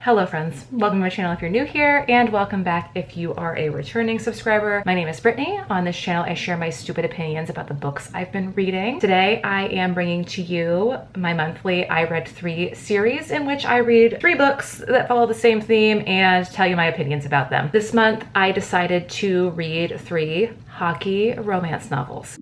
Hello friends, welcome to my channel if you're new here, and welcome back if you are a returning subscriber. My name is Brittany. On this channel I share my stupid opinions about the books I've been reading. Today I am bringing to you my monthly I Read 3 series, in which I read 3 books that follow the same theme and tell you my opinions about them. This month I decided to read 3 hockey romance novels.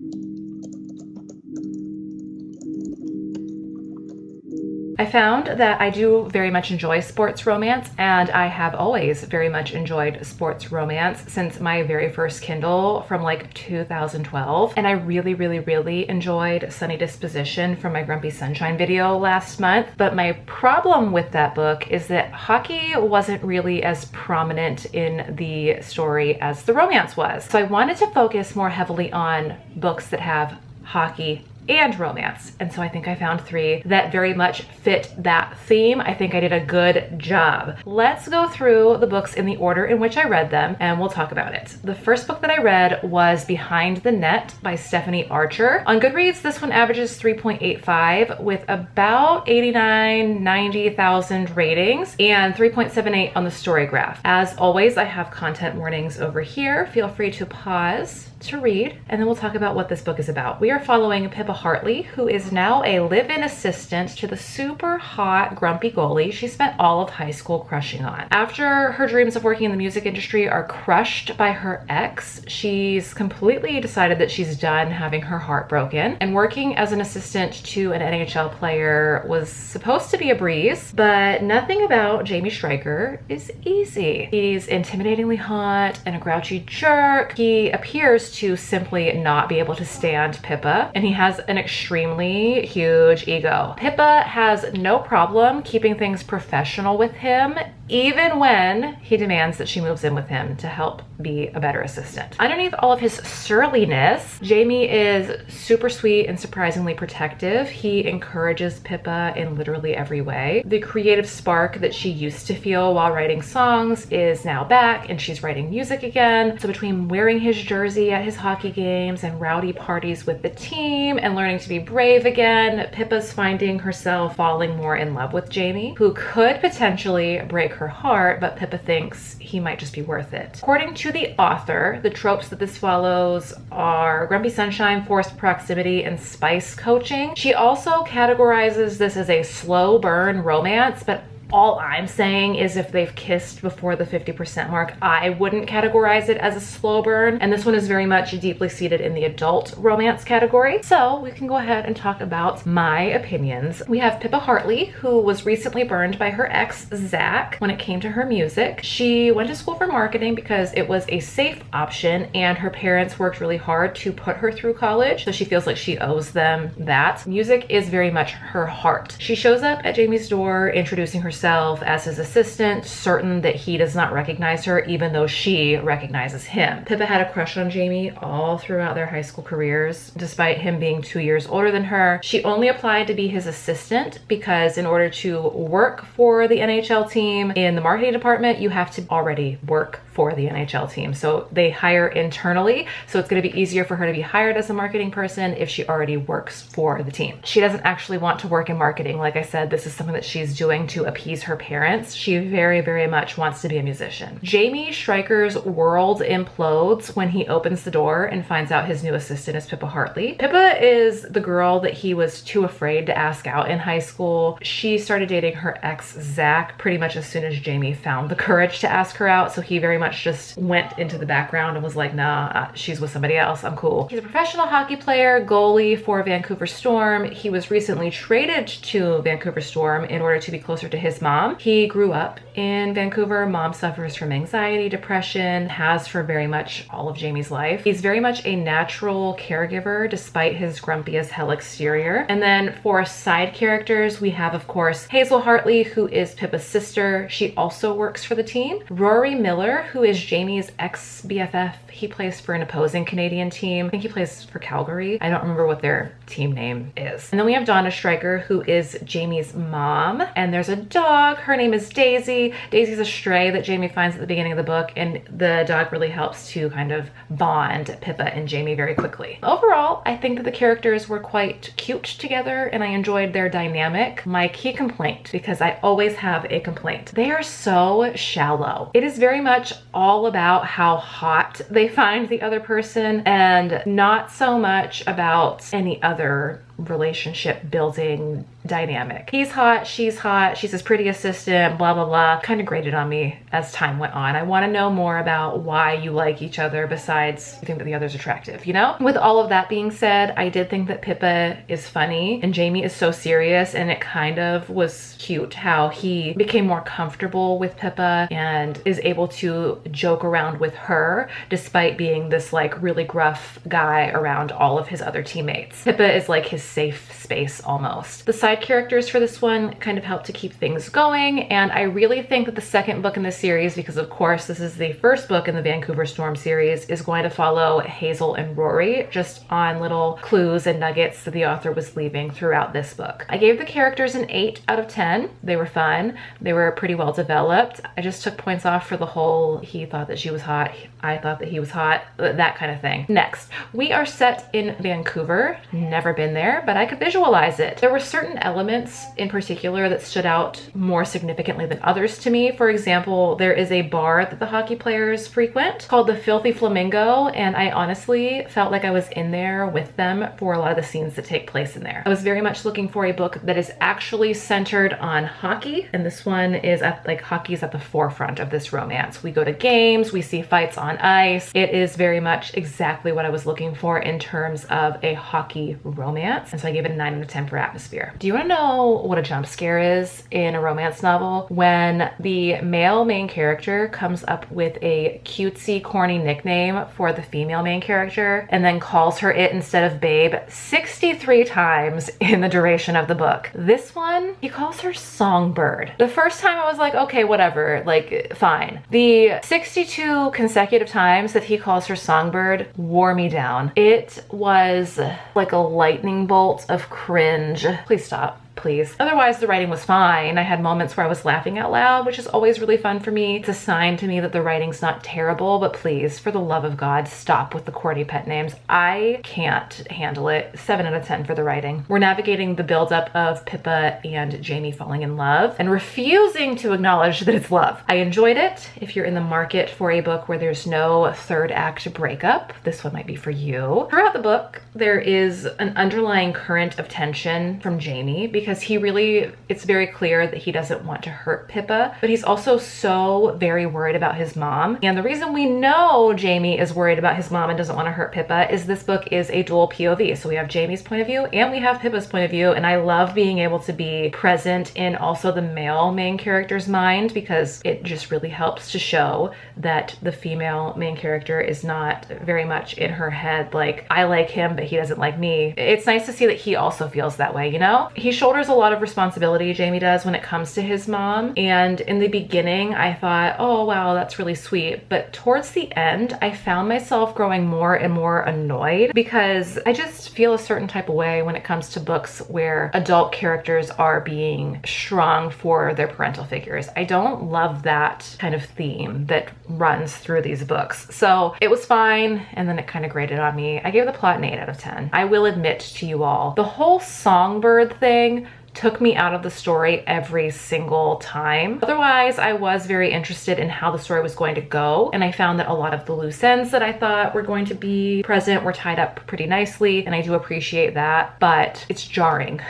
I found that I do very much enjoy sports romance, and I have always very much enjoyed sports romance since my very first Kindle from like 2012. And I really enjoyed Sunny Disposition from my Grumpy Sunshine video last month. But my problem with that book is that hockey wasn't really as prominent in the story as the romance was. So I wanted to focus more heavily on books that have hockey and romance. And so I think I found 3 that very much fit that theme. I think I did a good job. Let's go through the books in the order in which I read them and we'll talk about it. The first book that I read was Behind the Net by Stephanie Archer. On Goodreads, this one averages 3.85 with about 90,000 ratings and 3.78 on the storygraph. As always, I have content warnings over here. Feel free to pause to read, and then we'll talk about what this book is about. We are following Pippa Hartley, who is now a live-in assistant to the super hot grumpy goalie she spent all of high school crushing on. After her dreams of working in the music industry are crushed by her ex, she's completely decided that she's done having her heart broken, and working as an assistant to an NHL player was supposed to be a breeze, but nothing about Jamie Stryker is easy. He's intimidatingly hot and a grouchy jerk. He appears to simply not be able to stand Pippa, and he has an extremely huge ego. Pippa has no problem keeping things professional with him, even when he demands that she moves in with him to help be a better assistant. Underneath all of his surliness, Jamie is super sweet and surprisingly protective. He encourages Pippa in literally every way. The creative spark that she used to feel while writing songs is now back, and she's writing music again. So between wearing his jersey at his hockey games and rowdy parties with the team and learning to be brave again, Pippa's finding herself falling more in love with Jamie, who could potentially break her heart, but Pippa thinks he might just be worth it. According to the author, the tropes that this follows are grumpy sunshine, forced proximity, and spice coaching. She also categorizes this as a slow burn romance, but all I'm saying is if they've kissed before the 50% mark, I wouldn't categorize it as a slow burn. And this one is very much deeply seated in the adult romance category. So we can go ahead and talk about my opinions. We have Pippa Hartley, who was recently burned by her ex, Zach, when it came to her music. She went to school for marketing because it was a safe option, and her parents worked really hard to put her through college, so she feels like she owes them that. Music is very much her heart. She shows up at Jamie's door, introducing herself as his assistant, certain that he does not recognize her, even though she recognizes him. Pippa had a crush on Jamie all throughout their high school careers, despite him being 2 years older than her. She only applied to be his assistant because in order to work for the NHL team in the marketing department, you have to already work for the NHL team. So they hire internally, so it's going to be easier for her to be hired as a marketing person if she already works for the team. She doesn't actually want to work in marketing. Like I said, this is something that she's doing to appease her parents. She very much wants to be a musician. Jamie Stryker's world implodes when he opens the door and finds out his new assistant is Pippa Hartley. Pippa is the girl that he was too afraid to ask out in high school. She started dating her ex, Zach, pretty much as soon as Jamie found the courage to ask her out, so he very much just went into the background and was like, nah, she's with somebody else, I'm cool. He's a professional hockey player, goalie for Vancouver Storm. He was recently traded to Vancouver Storm in order to be closer to his mom. He grew up in Vancouver. Mom suffers from anxiety, depression, has for very much all of Jamie's life. He's very much a natural caregiver despite his grumpy as hell exterior. And then for side characters, we have, of course, Hazel Hartley, who is Pippa's sister. She also works for the team. Rory Miller, who is Jamie's ex-BFF. He plays for an opposing Canadian team. I think he plays for Calgary. I don't remember what their team name is. And then we have Donna Stryker, who is Jamie's mom. And there's a dog dog. Her name is Daisy. Daisy's a stray that Jamie finds at the beginning of the book, and the dog really helps to kind of bond Pippa and Jamie very quickly. Overall, I think that the characters were quite cute together and I enjoyed their dynamic. My key complaint, because I always have a complaint, they are so shallow. It is very much all about how hot they find the other person and not so much about any other relationship building dynamic. He's hot, she's his pretty assistant, blah, blah, blah. Kind of grated on me as time went on. I want to know more about why you like each other besides you think that the other's attractive, you know? With all of that being said, I did think that Pippa is funny and Jamie is so serious, and it kind of was cute how he became more comfortable with Pippa and is able to joke around with her despite being this like really gruff guy around all of his other teammates. Pippa is like his safe space almost. The side characters for this one kind of help to keep things going, and I really think that the second book in the series, because of course this is the first book in the Vancouver Storm series, is going to follow Hazel and Rory just on little clues and nuggets that the author was leaving throughout this book. I gave the characters an 8 out of 10. They were fun. They were pretty well developed. I just took points off for the whole he thought that she was hot, I thought that he was hot, that kind of thing. Next, we are set in Vancouver. Never been there, but I could visualize it. There were certain elements in particular that stood out more significantly than others to me. For example, there is a bar that the hockey players frequent called the Filthy Flamingo, and I honestly felt like I was in there with them for a lot of the scenes that take place in there. I was very much looking for a book that is actually centered on hockey, and this one is hockey's at the forefront of this romance. We go to games, we see fights on ice. It is very much exactly what I was looking for in terms of a hockey romance, and so I gave it a 9 out of 10 for atmosphere. Do you want to know what a jump scare is in a romance novel? When the male main character comes up with a cutesy, corny nickname for the female main character and then calls her it instead of babe 63 times in the duration of the book. This one, he calls her Songbird. The first time I was like, okay, whatever, like, fine. The 62 consecutive times that he calls her Songbird wore me down. It was like a lightning bolt of cringe. Please stop. Please. Otherwise, the writing was fine. I had moments where I was laughing out loud, which is always really fun for me. It's a sign to me that the writing's not terrible, but please, for the love of God, stop with the corny pet names. I can't handle it. 7 out of 10 for the writing. We're navigating the buildup of Pippa and Jamie falling in love and refusing to acknowledge that it's love. I enjoyed it. If you're in the market for a book where there's no third act breakup, this one might be for you. Throughout the book, there is an underlying current of tension from Jamie because it's very clear that he doesn't want to hurt Pippa, but he's also so very worried about his mom. And the reason we know Jamie is worried about his mom and doesn't want to hurt Pippa is this book is a dual POV. So we have Jamie's point of view and we have Pippa's point of view, and I love being able to be present in also the male main character's mind because it just really helps to show that the female main character is not very much in her head like, I like him, but he doesn't like me. It's nice to see that he also feels that way, you know? He shoulders a lot of responsibility, Jamie does, when it comes to his mom. And in the beginning, I thought, oh, wow, that's really sweet. But towards the end, I found myself growing more and more annoyed because I just feel a certain type of way when it comes to books where adult characters are being strong for their parental figures. I don't love that kind of theme that runs through these books. So it was fine, and then it kind of grated on me. I gave the plot an 8 out of 10. I will admit to you all, the whole Songbird thing took me out of the story every single time. Otherwise, I was very interested in how the story was going to go, and I found that a lot of the loose ends that I thought were going to be present were tied up pretty nicely, and I do appreciate that, but it's jarring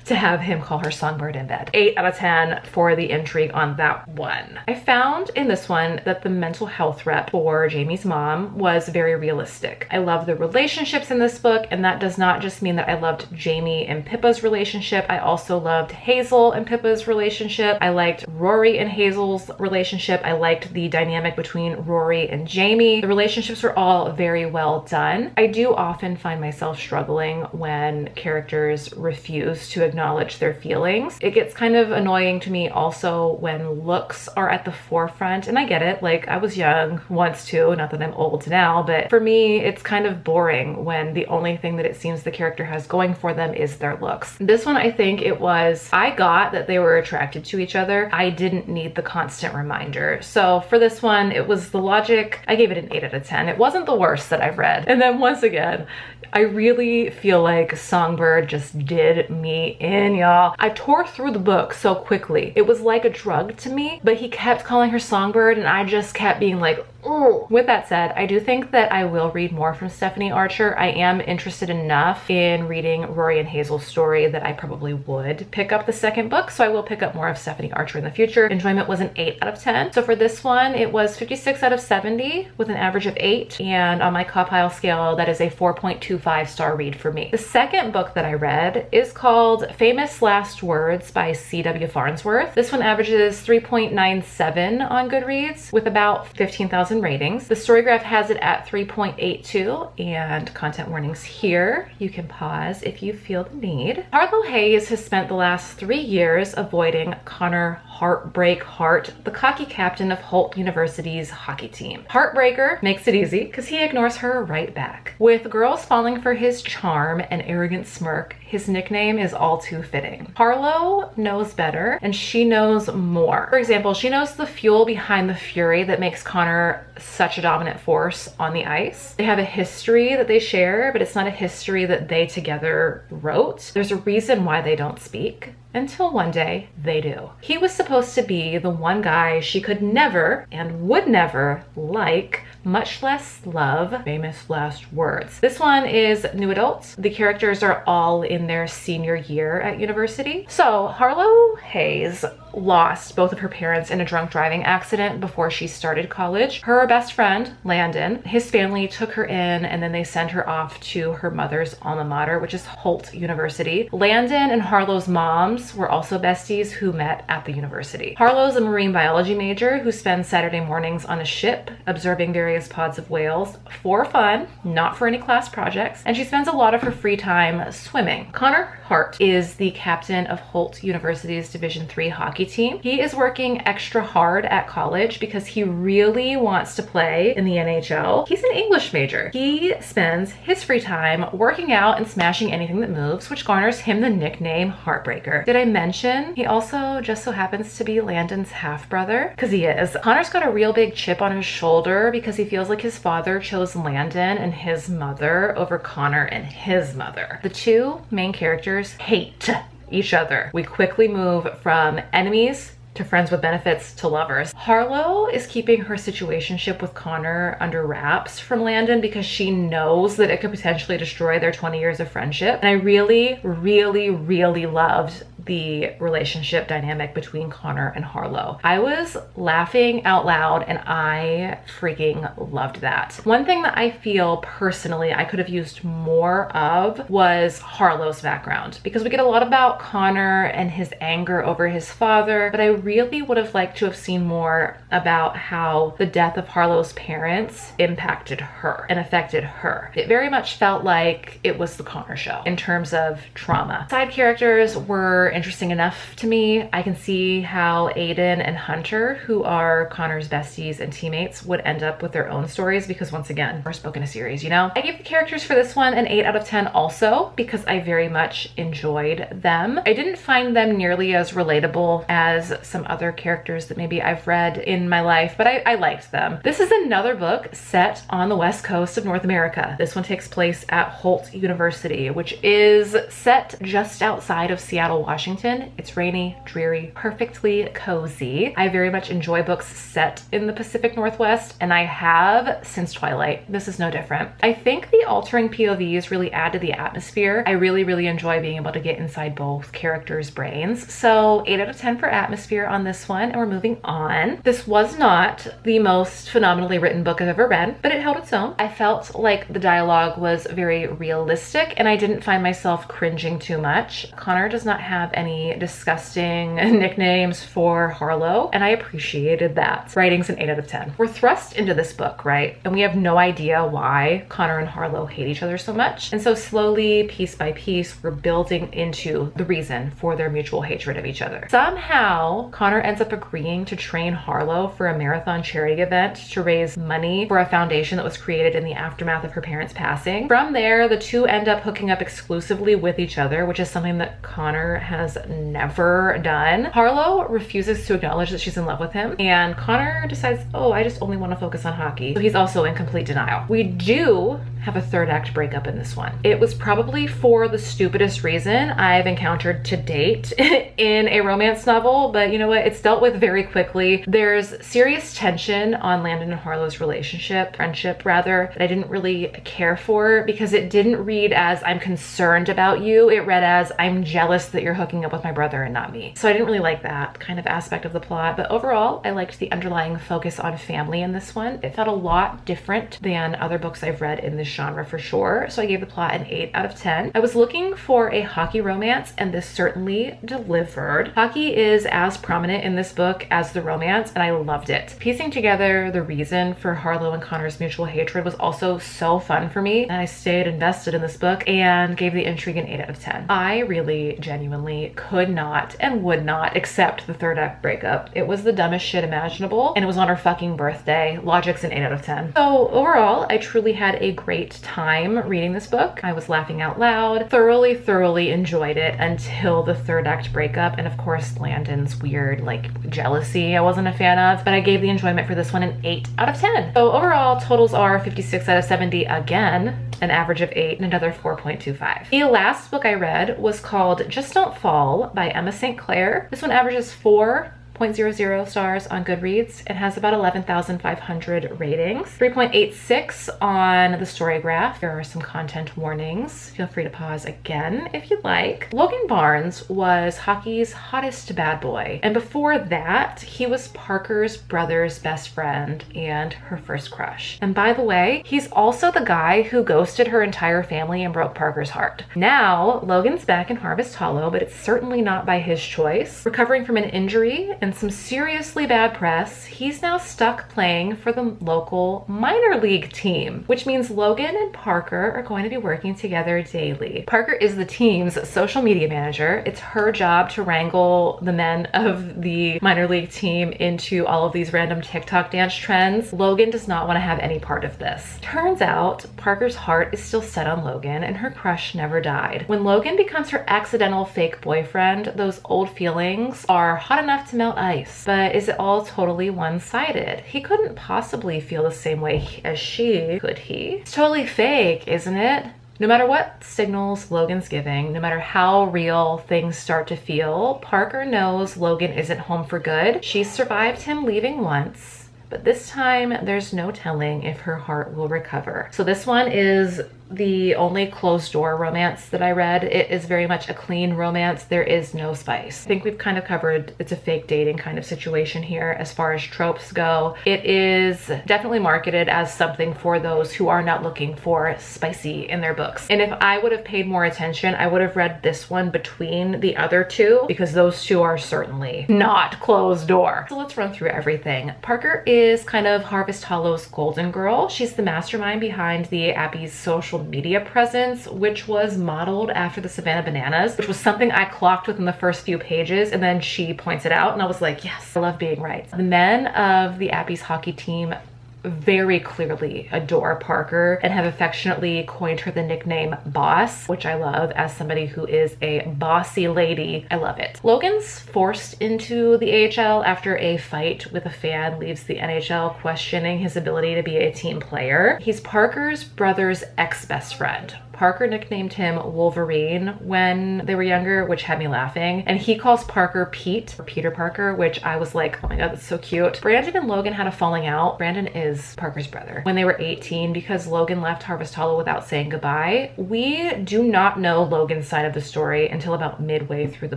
to have him call her Songbird in bed. 8 out of 10 for the intrigue on that one. I found in this one that the mental health rep for Jamie's mom was very realistic. I love the relationships in this book, and that does not just mean that I loved Jamie and Pippa's relationship. I also loved Hazel and Pippa's relationship. I liked Rory and Hazel's relationship. I liked the dynamic between Rory and Jamie. The relationships were all very well done. I do often find myself struggling when characters refuse to acknowledge their feelings. It gets kind of annoying to me also when looks are at the forefront, and I get it, like I was young once too, not that I'm old now, but for me it's kind of boring when the only thing that it seems the character has going for them is their looks. This one, I think it I got that they were attracted to each other. I didn't need the constant reminder. So for this one, it was the logic. I gave it an 8 out of 10. It wasn't the worst that I've read. And then once again, I really feel like Songbird just did me in, y'all. I tore through the book so quickly. It was like a drug to me, but he kept calling her Songbird and I just kept being like, ooh. With that said, I do think that I will read more from Stephanie Archer. I am interested enough in reading Rory and Hazel's story that I probably would pick up the second book, so I will pick up more of Stephanie Archer in the future. Enjoyment was an 8 out of 10. So for this one, it was 56 out of 70 with an average of 8, and on my CAWPILE scale, that is a 4.25 star read for me. The second book that I read is called Famous Last Words by C.W. Farnsworth. This one averages 3.97 on Goodreads with about 15,000 ratings. The storygraph has it at 3.82, and content warnings here. You can pause if you feel the need. Harlow Hayes has spent the last 3 years avoiding Connor Heartbreak Hart, the cocky captain of Holt University's hockey team. Heartbreaker makes it easy because he ignores her right back. With girls falling for his charm and arrogant smirk, his nickname is all too fitting. Harlow knows better, and she knows more. For example, she knows the fuel behind the fury that makes Connor such a dominant force on the ice. They have a history that they share, but it's not a history that they together wrote. There's a reason why they don't speak. Until one day, they do. He was supposed to be the one guy she could never and would never like, much less love. Famous last words. This one is new adults. The characters are all in their senior year at university. So Harlow Hayes lost both of her parents in a drunk driving accident before she started college. Her best friend, Landon, his family took her in and then they sent her off to her mother's alma mater, which is Holt University. Landon and Harlow's moms were also besties who met at the university. Harlow's a marine biology major who spends Saturday mornings on a ship observing various pods of whales for fun, not for any class projects, and she spends a lot of her free time swimming. Connor Hart is the captain of Holt University's Division III hockey team. He is working extra hard at college because he really wants to play in the NHL. He's an English major. He spends his free time working out and smashing anything that moves, which garners him the nickname Heartbreaker. Did I mention he also just so happens to be Landon's half-brother? Because he is. Connor's got a real big chip on his shoulder because he feels like his father chose Landon and his mother over Connor and his mother. The two main characters hate each other. We quickly move from enemies to friends with benefits to lovers. Harlow is keeping her situationship with Connor under wraps from Landon because she knows that it could potentially destroy their 20 years of friendship. And I really, really, really loved the relationship dynamic between Connor and Harlow. I was laughing out loud and I freaking loved that. One thing that I feel personally I could have used more of was Harlow's background, because we get a lot about Connor and his anger over his father, but I really would have liked to have seen more about how the death of Harlow's parents impacted her and affected her. It very much felt like it was the Connor show in terms of trauma. Side characters were interesting enough to me. I can see how Aiden and Hunter, who are Connor's besties and teammates, would end up with their own stories because, once again, first book in a series, you know? I gave the characters for this one an 8 out of 10 also because I very much enjoyed them. I didn't find them nearly as relatable as some other characters that maybe I've read in my life, but I liked them. This is another book set on the west coast of North America. This one takes place at Holt University, which is set just outside of Seattle, Washington. It's rainy, dreary, perfectly cozy. I very much enjoy books set in the Pacific Northwest, and I have since Twilight. This is no different. I think the altering POVs really add to the atmosphere. I really, really enjoy being able to get inside both characters' brains. So 8 out of 10 for atmosphere on this one, and we're moving on. This was not the most phenomenally written book I've ever read, but it held its own. I felt like the dialogue was very realistic, and I didn't find myself cringing too much. Connor does not have any disgusting nicknames for Harlow, and I appreciated that. Writing's an 8 out of 10. We're thrust into this book, right? And we have no idea why Connor and Harlow hate each other so much. And so slowly, piece by piece, we're building into the reason for their mutual hatred of each other. Somehow, Connor ends up agreeing to train Harlow for a marathon charity event to raise money for a foundation that was created in the aftermath of her parents' passing. From there, the two end up hooking up exclusively with each other, which is something that Connor has has never done. Harlow refuses to acknowledge that she's in love with him, and Connor decides, oh, I just only want to focus on hockey. So he's also in complete denial. We do have a third act breakup in this one. It was probably for the stupidest reason I've encountered to date in a romance novel, but you know what? It's dealt with very quickly. There's serious tension on Landon and Harlow's friendship rather, that I didn't really care for because it didn't read as I'm concerned about you. It read as I'm jealous that you're hooking up with my brother and not me. So I didn't really like that kind of aspect of the plot, but overall, I liked the underlying focus on family in this one. It felt a lot different than other books I've read in this genre for sure. So I gave the plot an 8 out of 10. I was looking for a hockey romance and this certainly delivered. Hockey is as prominent in this book as the romance and I loved it. Piecing together the reason for Harlow and Connor's mutual hatred was also so fun for me and I stayed invested in this book and gave the intrigue an 8 out of 10. I really genuinely could not and would not accept the third act breakup. It was the dumbest shit imaginable and it was on her fucking birthday. Logic's an 8 out of 10. So overall, I truly had a great time reading this book. I was laughing out loud, thoroughly enjoyed it until the third act breakup and of course Landon's weird like jealousy I wasn't a fan of, but I gave the enjoyment for this one an 8 out of 10. So overall totals are 56 out of 70 again, an average of 8 and another 4.25. The last book I read was called Just Don't Fall by Emma St. Clair. This one averages 4.00 stars on Goodreads. It has about 11,500 ratings, 3.86 on the storygraph. There are some content warnings. Feel free to pause again if you'd like. Logan Barnes was hockey's hottest bad boy, and before that he was Parker's brother's best friend and her first crush. And by the way, he's also the guy who ghosted her entire family and broke Parker's heart. Now Logan's back in Harvest Hollow, but it's certainly not by his choice. Recovering from an injury and some seriously bad press, he's now stuck playing for the local minor league team, which means Logan and Parker are going to be working together daily. Parker is the team's social media manager. It's her job to wrangle the men of the minor league team into all of these random TikTok dance trends. Logan does not want to have any part of this. Turns out Parker's heart is still set on Logan and her crush never died. When Logan becomes her accidental fake boyfriend, those old feelings are hot enough to melt ice. But is it all totally one-sided? He couldn't possibly feel the same way as she, could he? It's totally fake, isn't it? No matter what signals Logan's giving, no matter how real things start to feel, Parker knows Logan isn't home for good. She's survived him leaving once, but this time there's no telling if her heart will recover. So this one is the only closed door romance that I read. It is very much a clean romance. There is no spice. I think we've kind of covered it's a fake dating kind of situation here as far as tropes go. It is definitely marketed as something for those who are not looking for spicy in their books. And if I would have paid more attention, I would have read this one between the other two because those two are certainly not closed door. So let's run through everything. Parker is kind of Harvest Hollow's golden girl. She's the mastermind behind the Abby's social media presence, which was modeled after the Savannah Bananas, which was something I clocked within the first few pages, and then she points it out and I was like, yes, I love being right. The men of the Abby's hockey team very clearly adore Parker and have affectionately coined her the nickname Boss, which I love as somebody who is a bossy lady. I love it. Logan's forced into the AHL after a fight with a fan leaves the NHL, questioning his ability to be a team player. He's Parker's brother's ex-best friend. Parker nicknamed him Wolverine when they were younger, which had me laughing. And he calls Parker Pete, or Peter Parker, which I was like, oh my God, that's so cute. Brandon and Logan had a falling out. Brandon is Parker's brother. When they were 18, because Logan left Harvest Hollow without saying goodbye. We do not know Logan's side of the story until about midway through the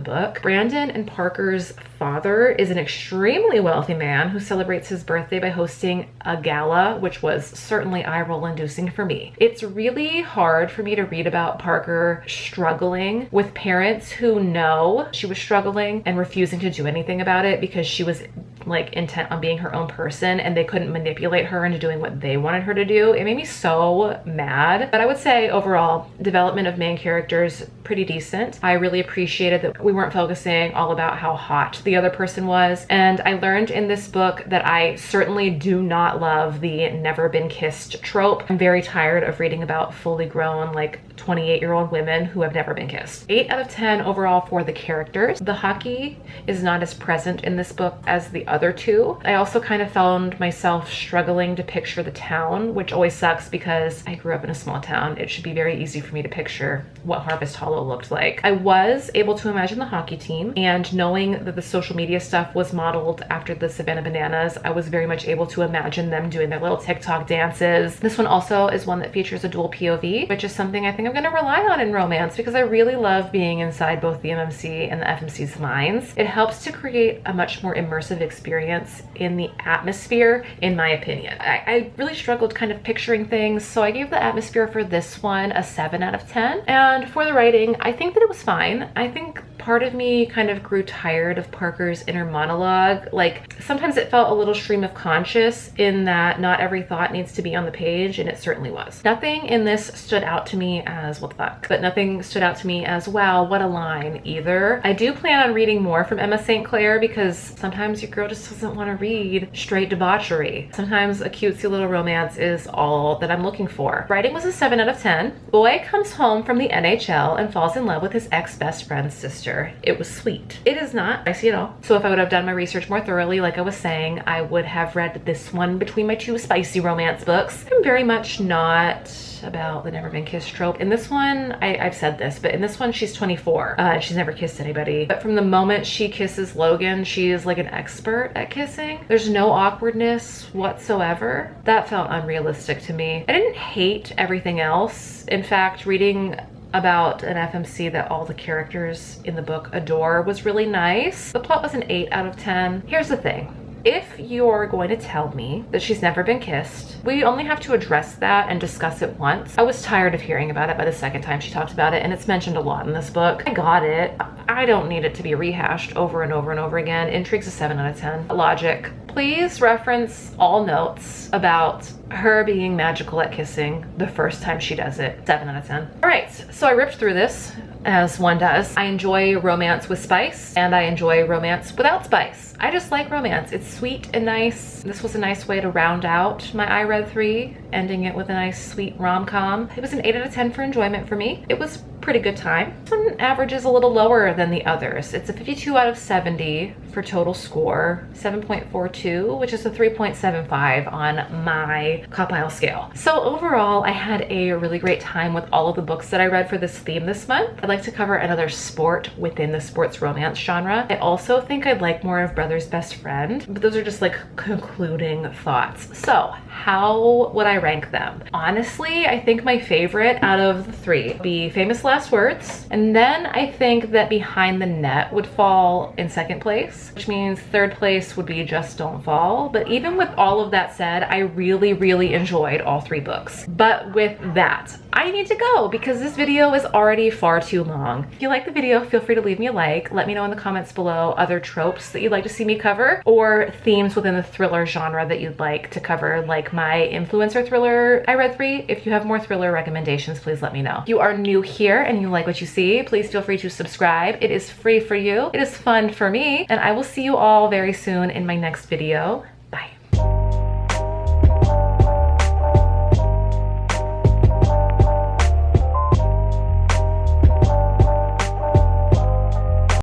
book. Brandon and Parker's father is an extremely wealthy man who celebrates his birthday by hosting a gala, which was certainly eye-roll inducing for me. It's really hard for me to read about Parker struggling with parents who know she was struggling and refusing to do anything about it because she was like intent on being her own person and they couldn't manipulate her into doing what they wanted her to do. It made me so mad. But I would say overall, development of main characters pretty decent. I really appreciated that we weren't focusing all about how hot the other person was. And I learned in this book that I certainly do not love the never been kissed trope. I'm very tired of reading about fully grown, like 28-year-old women who have never been kissed. 8 out of 10 overall for the characters. The hockey is not as present in this book as the other two. I also kind of found myself struggling to picture the town, which always sucks because I grew up in a small town. It should be very easy for me to picture what Harvest Hollow looked like. I was able to imagine the hockey team, and knowing that the social media stuff was modeled after the Savannah Bananas, I was very much able to imagine them doing their little TikTok dances. This one also is one that features a dual POV, which is something I think I'm going to rely on in romance because I really love being inside both the MMC and the FMC's minds. It helps to create a much more immersive experience in the atmosphere, in my opinion. I really struggled kind of picturing things, so I gave the atmosphere for this one a 7 out of 10. And for the writing, I think that it was fine. I think part of me kind of grew tired of Parker's inner monologue. Like, sometimes it felt a little stream of conscious in that not every thought needs to be on the page, and it certainly was. Nothing in this stood out to me as what the fuck, but nothing stood out to me as wow, what a line either. I do plan on reading more from Emma St. Clair because sometimes your girl just doesn't want to read straight debauchery. Sometimes a cutesy little romance is all that I'm looking for. Writing was a 7 out of 10. Boy comes home from the NHL and falls in love with his ex-best friend's sister. It was sweet. It is not spicy at all. So if I would have done my research more thoroughly, like I was saying, I would have read this one between my two spicy romance books. I'm very much not about the never been kissed trope. In this one, I've said this, but in this one she's 24 and she's never kissed anybody. But from the moment she kisses Logan, she is like an expert at kissing. There's no awkwardness whatsoever. That felt unrealistic to me. I didn't hate everything else. In fact, reading about an FMC that all the characters in the book adore was really nice. The plot was an 8 out of 10. Here's the thing. If you're going to tell me that she's never been kissed, we only have to address that and discuss it once. I was tired of hearing about it by the second time she talked about it, and it's mentioned a lot in this book. I got it. I don't need it to be rehashed over and over and over again. Intrigue's a 7 out of 10. Logic. Please reference all notes about her being magical at kissing the first time she does it. 7 out of 10. All right, so I ripped through this, as one does. I enjoy romance with spice, and I enjoy romance without spice. I just like romance. It's sweet and nice. This was a nice way to round out my I Read 3, ending it with a nice sweet rom-com. It was an 8 out of 10 for enjoyment for me. It was pretty good time. This one averages a little lower than the others. It's a 52 out of 70 for total score, 7.42, which is a 3.75 on my CAWPILE scale. So overall, I had a really great time with all of the books that I read for this theme this month. I'd like to cover another sport within the sports romance genre. I also think I'd like more of Brother's Best Friend, but those are just like concluding thoughts. So how would I rank them? Honestly, I think my favorite out of the three would be Famous Last Words, and then I think that Behind the Net would fall in second place, which means third place would be Just Don't Fall. But even with all of that said, I really enjoyed all three books. But with that, I need to go because this video is already far too long. If you like the video, feel free to leave me a like. Let me know in the comments below other tropes that you'd like to see me cover, or themes within the thriller genre that you'd like to cover, like my influencer thriller I Read 3. If you have more thriller recommendations, please let me know. If you are new here and you like what you see, please feel free to subscribe. It is free for you. It is fun for me, and I will see you all very soon in my next video.